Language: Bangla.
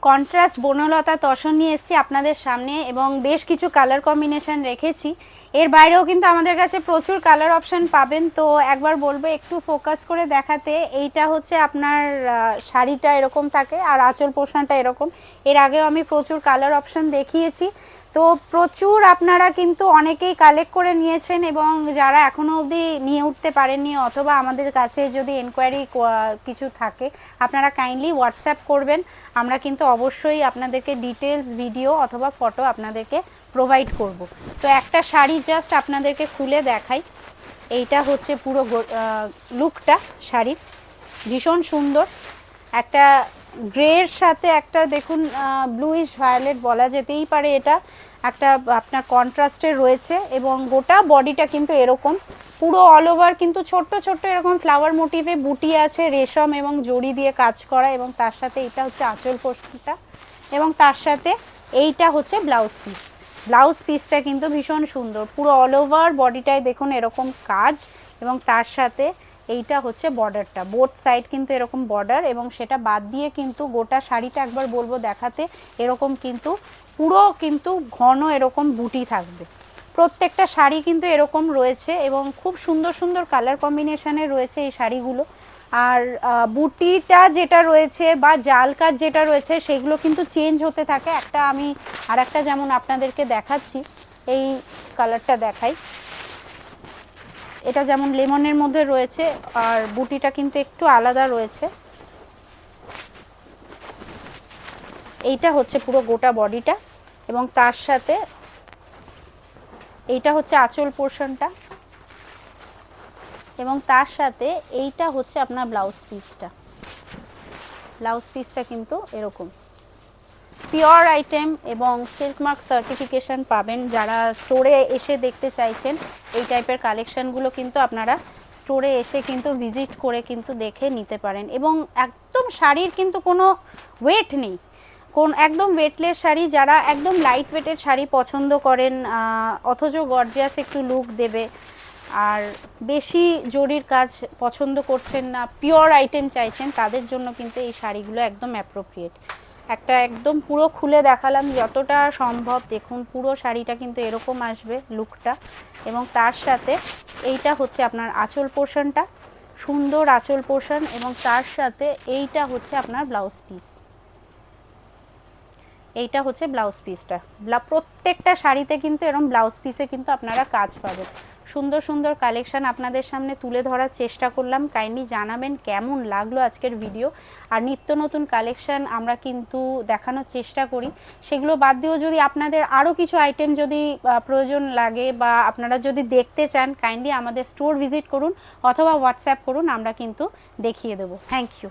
কন্ট্রাস্ট বনলতা তসর নিয়ে এসেছি আপনাদের সামনে এবং বেশ কিছু কালার কম্বিনেশন রেখেছি। এর বাইরেও কিন্তু আমাদের কাছে প্রচুর কালার অপশন পাবেন, তো একবার বলবো একটু ফোকাস করে দেখাতে। এইটা হচ্ছে আপনার শাড়িটা এরকম থাকে আর আঁচল পোর্শনটা এরকম। এর আগেও আমি প্রচুর কালার অপশন দেখিয়েছি, তো প্রচুর আপনারা কিন্তু অনেকেই কালেক্ট করে নিয়েছেন এবং যারা এখনও অবধি নিয়ে উঠতে পারেননি অথবা আমাদের কাছে যদি এনকোয়ারি কিছু থাকে আপনারা কাইন্ডলি হোয়াটসঅ্যাপ করবেন। আমরা কিন্তু অবশ্যই আপনাদেরকে ডিটেলস ভিডিও অথবা ফটো আপনাদেরকে প্রোভাইড করব। তো একটা শাড়ি জাস্ট আপনাদেরকে খুলে দেখাই। এইটা হচ্ছে পুরো লুকটা শাড়ির, ভীষণ সুন্দর। একটা গ্রের সাথে একটা দেখুন ব্লুইশ ভায়োলেট বলা যেতেই পারে, এটা একটা আপনার কন্ট্রাস্টের রয়েছে এবং গোটা বডিটা কিন্তু এরকম পুরো অল ওভার কিন্তু ছোট্ট ছোট্ট এরকম ফ্লাওয়ার মোটিভে বুটি আছে, রেশম এবং জড়ি দিয়ে কাজ করা, এবং তার সাথে এটা হচ্ছে আঁচল পোর্শনটা এবং তার সাথে এইটা হচ্ছে ব্লাউজ পিস। ব্লাউজ পিসটা কিন্তু ভীষণ সুন্দর, পুরো অল ওভার বডিটায় দেখুন এরকম কাজ এবং তার সাথে এইটা হচ্ছে বর্ডারটা, বোথ সাইড কিন্তু এরকম বর্ডার এবং সেটা বাদ দিয়ে কিন্তু গোটা শাড়িটা একবার বলবো দেখাতে এরকম কিন্তু পুরো কিন্তু ঘন এরকম বুটি থাকবে। প্রত্যেকটা শাড়ি কিন্তু এরকম রয়েছে এবং খুব সুন্দর সুন্দর কালার কম্বিনেশনে রয়েছে এই শাড়িগুলো। আর বুটিটা যেটা রয়েছে বা জাল কাজ যেটা রয়েছে সেগুলো কিন্তু চেঞ্জ হতে থাকে। একটা আমি আর একটা যেমন আপনাদেরকে দেখাচ্ছি, এই কালারটা দেখাই, এটা যেমন লেমনের মধ্যে রয়েছে আর বুটিটা কিন্তু একটু আলাদা রয়েছে। এইটা হচ্ছে পুরো গোটা বডিটা এবং তার সাথে এইটা হচ্ছে আঁচল পোর্শনটা এবং তার সাথে এইটা হচ্ছে আপনার ব্লাউজ পিসটা। ব্লাউজ পিসটা কিন্তু এরকম পিওর আইটেম এবং সিল্ক মার্ক সার্টিফিকেশন পাবেন। যারা স্টোরে এসে দেখতে চাইছেন এই টাইপের কালেকশানগুলো কিন্তু আপনারা স্টোরে এসে কিন্তু ভিজিট করে কিন্তু দেখে নিতে পারেন এবং একদম শাড়ির কিন্তু কোনো ওয়েট নেই, একদম ওয়েটলেস শাড়ি। যারা একদম লাইট ওয়েটের শাড়ি পছন্দ করেন অথচ গর্জিয়াস একটু লুক দেবে আর বেশি জরির কাজ পছন্দ করছেন না, পিওর আইটেম চাইছেন, তাদের জন্য কিন্তু এই শাড়িগুলো একদম অ্যাপ্রোপ্রিয়েট। একটা একদম পুরো খুলে দেখালাম যতটা সম্ভব, দেখুন পুরো শাড়িটা কিন্তু এরকম আসবে লুকটা এবং তার সাথে এইটা হচ্ছে আপনার আঁচল পোর্শনটা, সুন্দর আঁচল পোর্শন এবং তার সাথে এইটা হচ্ছে আপনার ব্লাউজ পিস। এইটা হচ্ছে ব্লাউজ পিসটা। প্রত্যেকটা শাড়িতে কিন্তু এরকম ব্লাউজ পিসে কিন্তু আপনারা কাজ পাবেন। সুন্দর সুন্দর কালেকশান আপনাদের সামনে তুলে ধরার চেষ্টা করলাম। কাইন্ডলি জানাবেন কেমন লাগলো আজকের ভিডিও। আর নিত্য নতুন কালেকশান আমরা কিন্তু দেখানোর চেষ্টা করি, সেগুলো বাদ দিয়েও যদি আপনাদের আরও কিছু আইটেম যদি প্রয়োজন লাগে বা আপনারা যদি দেখতে চান কাইন্ডলি আমাদের স্টোর ভিজিট করুন অথবা হোয়াটসঅ্যাপ করুন, আমরা কিন্তু দেখিয়ে দেবো। Thank you.